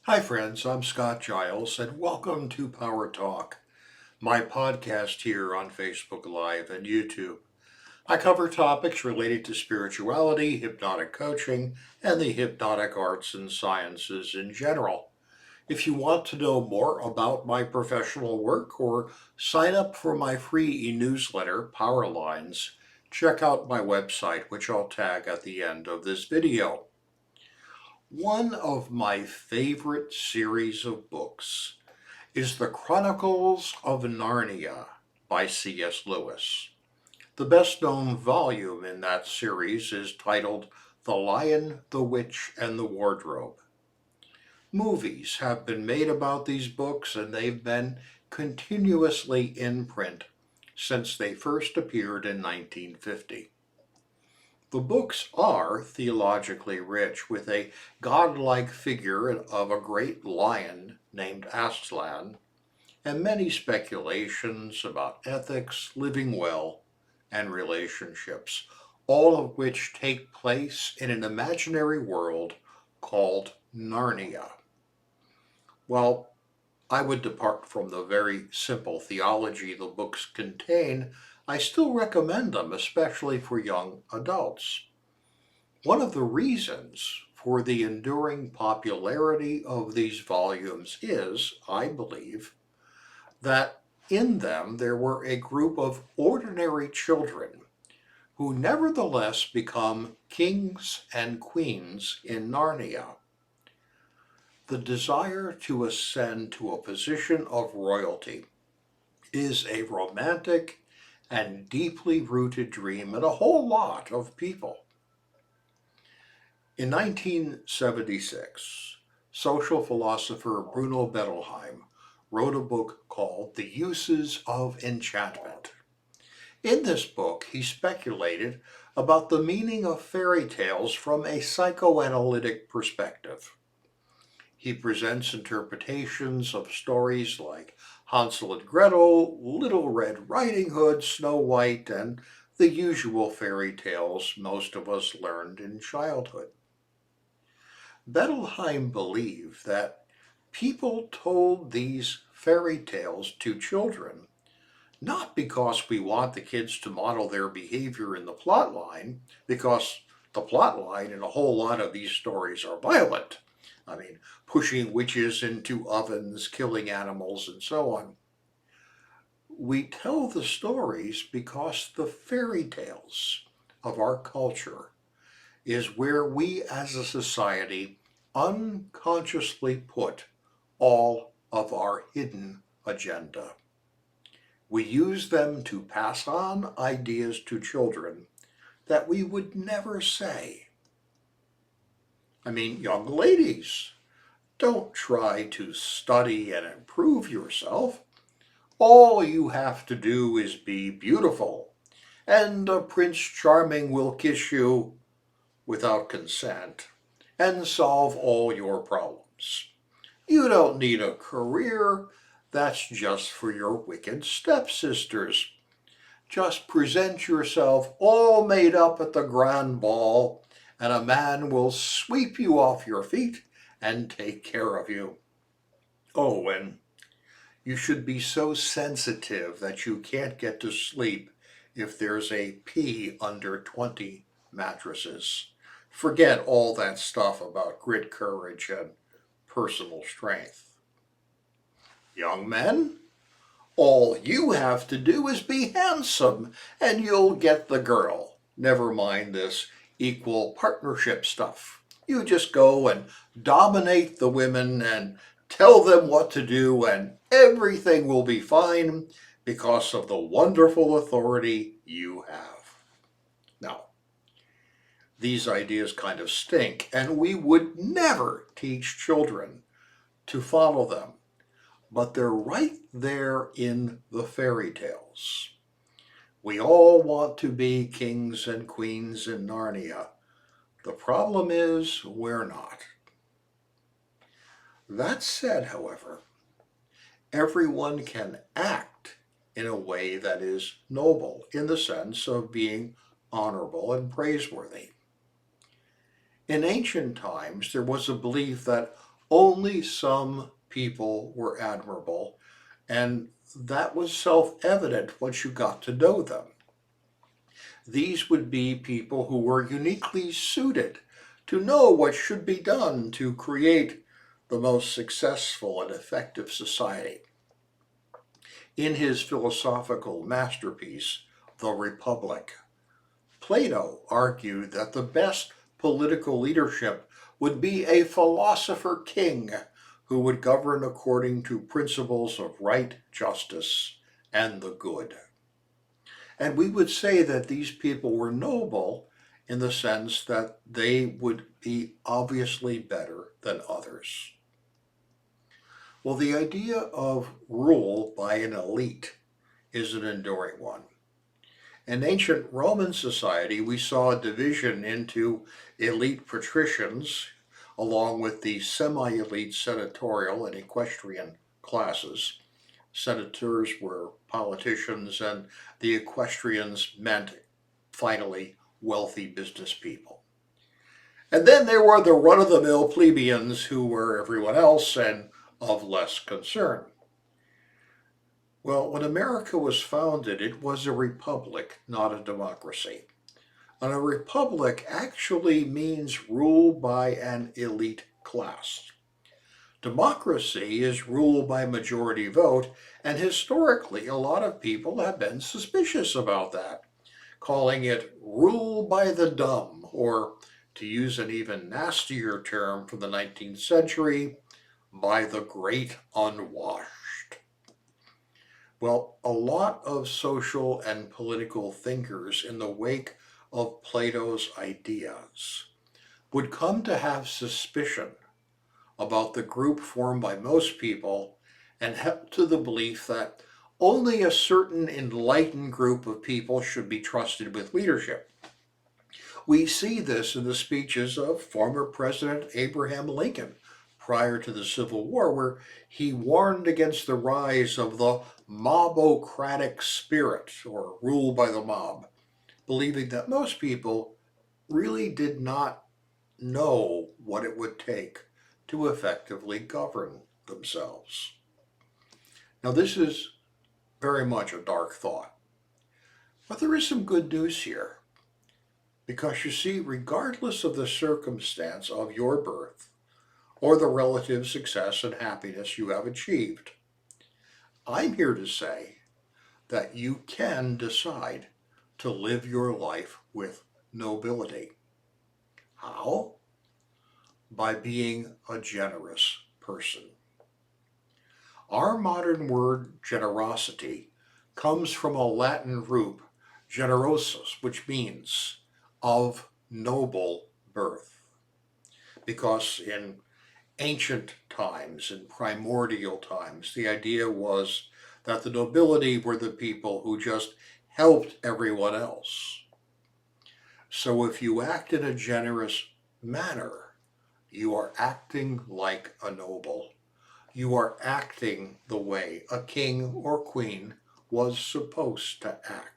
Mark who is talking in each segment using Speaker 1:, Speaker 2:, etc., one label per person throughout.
Speaker 1: Hi, friends. I'm Scott Giles, and welcome to Power Talk, my podcast here on Facebook Live and YouTube. I cover topics related to spirituality, hypnotic coaching, and the hypnotic arts and sciences in general. If you want to know more about my professional work or sign up for my free e-newsletter, Power Lines, check out my website, which I'll tag at the end of this video. One of my favorite series of books is The Chronicles of Narnia by C.S. Lewis. The best known volume in that series is titled The Lion, the Witch, and the Wardrobe. Movies have been made about these books, and they've been continuously in print since they first appeared in 1950. The books are theologically rich, with a godlike figure of a great lion named Aslan, and many speculations about ethics, living well, and relationships, all of which take place in an imaginary world called Narnia. While I would depart from the very simple theology the books contain, I still recommend them, especially for young adults. One of the reasons for the enduring popularity of these volumes is, I believe, that in them there were a group of ordinary children who nevertheless become kings and queens in Narnia. The desire to ascend to a position of royalty is a romantic and deeply rooted dream in a whole lot of people. In 1976, social philosopher Bruno Bettelheim wrote a book called The Uses of Enchantment. In this book, he speculated about the meaning of fairy tales from a psychoanalytic perspective. He presents interpretations of stories like Hansel and Gretel, Little Red Riding Hood, Snow White, and the usual fairy tales most of us learned in childhood. Bettelheim believed that people told these fairy tales to children not because we want the kids to model their behavior in the plot line, because the plot line in a whole lot of these stories are violent. I mean, pushing witches into ovens, killing animals, and so on. We tell the stories because the fairy tales of our culture is where we as a society unconsciously put all of our hidden agenda. We use them to pass on ideas to children that we would never say. I mean, young ladies, don't try to study and improve yourself. All you have to do is be beautiful, and Prince Charming will kiss you without consent and solve all your problems. You don't need a career. That's just for your wicked stepsisters. Just present yourself all made up at the grand ball, and a man will sweep you off your feet and take care of you. Oh, and you should be so sensitive that you can't get to sleep if there's a pea under 20 mattresses. Forget all that stuff about grit, courage, and personal strength. Young men, all you have to do is be handsome and you'll get the girl. Never mind this equal partnership stuff. You just go and dominate the women and tell them what to do, and everything will be fine because of the wonderful authority you have. Now, these ideas kind of stink, and we would never teach children to follow them, but they're right there in the fairy tales. We all want to be kings and queens in Narnia. The problem is we're not. That said, however, everyone can act in a way that is noble, in the sense of being honorable and praiseworthy. In ancient times, there was a belief that Only some people were admirable, and that was self-evident once you got to know them. These would be people who were uniquely suited to know what should be done to create the most successful and effective society. In his philosophical masterpiece, The Republic, Plato argued that the best political leadership would be a philosopher king who would govern according to principles of right, justice, and the good. And we would say that these people were noble in the sense that they would be obviously better than others. Well, the idea of rule by an elite is an enduring one. In ancient Roman society, we saw a division into elite patricians, along with the semi elite senatorial and equestrian classes. Senators were politicians, and the equestrians meant, finally, wealthy business people. And then there were the run of the mill plebeians who were everyone else and of less concern. Well, when America was founded, it was a republic, not a democracy. And a republic actually means rule by an elite class. Democracy is rule by majority vote, and historically, a lot of people have been suspicious about that, calling it rule by the dumb, or to use an even nastier term from the 19th century, by the great unwashed. Well, a lot of social and political thinkers in the wake of Plato's ideas would come to have suspicion about the group formed by most people and held to the belief that only a certain enlightened group of people should be trusted with leadership. We see this in the speeches of former President Abraham Lincoln prior to the Civil War, where he warned against the rise of the mobocratic spirit, or rule by the mob, believing that most people really did not know what it would take to effectively govern themselves. Now, this is very much a dark thought, but there is some good news here. Because you see, regardless of the circumstance of your birth or the relative success and happiness you have achieved, I'm here to say that you can decide to live your life with nobility. How? By being a generous person. Our modern word generosity comes from a Latin root, generosus, which means of noble birth. Because in ancient times, in primordial times, the idea was that the nobility were the people who just helped everyone else. So if you act in a generous manner, you are acting like a noble. You are acting the way a king or queen was supposed to act.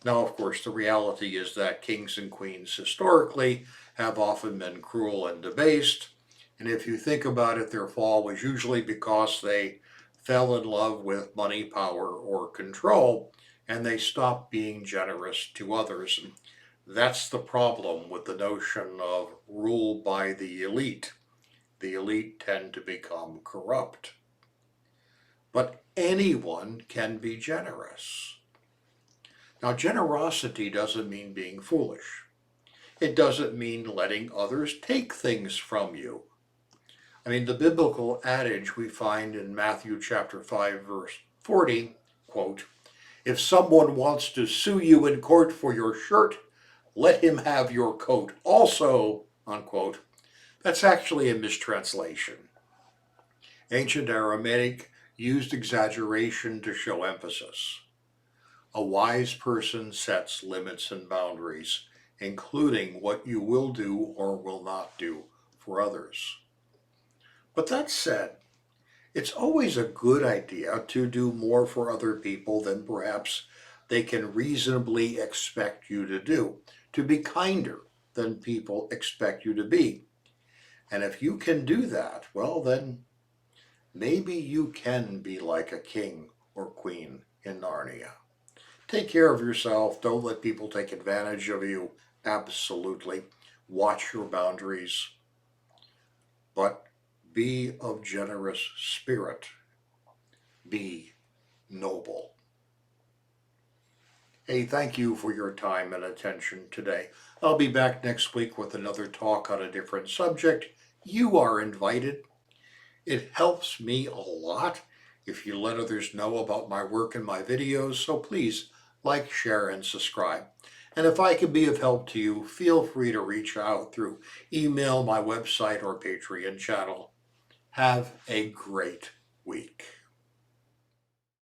Speaker 1: Now, of course, the reality is that kings and queens historically have often been cruel and debased. And if you think about it, their fall was usually because they fell in love with money, power, or control, and they stopped being generous to others. And that's the problem with the notion of rule by the elite. The elite tend to become corrupt. But anyone can be generous. Now, generosity doesn't mean being foolish. It doesn't mean letting others take things from you. I mean, the biblical adage we find in Matthew chapter 5, verse 40, quote, if someone wants to sue you in court for your shirt, let him have your coat also, unquote. That's actually a mistranslation. Ancient Aramaic used exaggeration to show emphasis. A wise person sets limits and boundaries, including what you will do or will not do for others. But that said, it's always a good idea to do more for other people than perhaps they can reasonably expect you to do, to be kinder than people expect you to be. And if you can do that, well, then maybe you can be like a king or queen in Narnia. Take care of yourself. Don't let people take advantage of you. Absolutely. Watch your boundaries, but be of generous spirit. Be noble. Hey, thank you for your time and attention today. I'll be back next week with another talk on a different subject. You are invited. It helps me a lot if you let others know about my work and my videos, so please like, share, and subscribe. And if I can be of help to you, feel free to reach out through email, my website, or Patreon channel. Have a great week.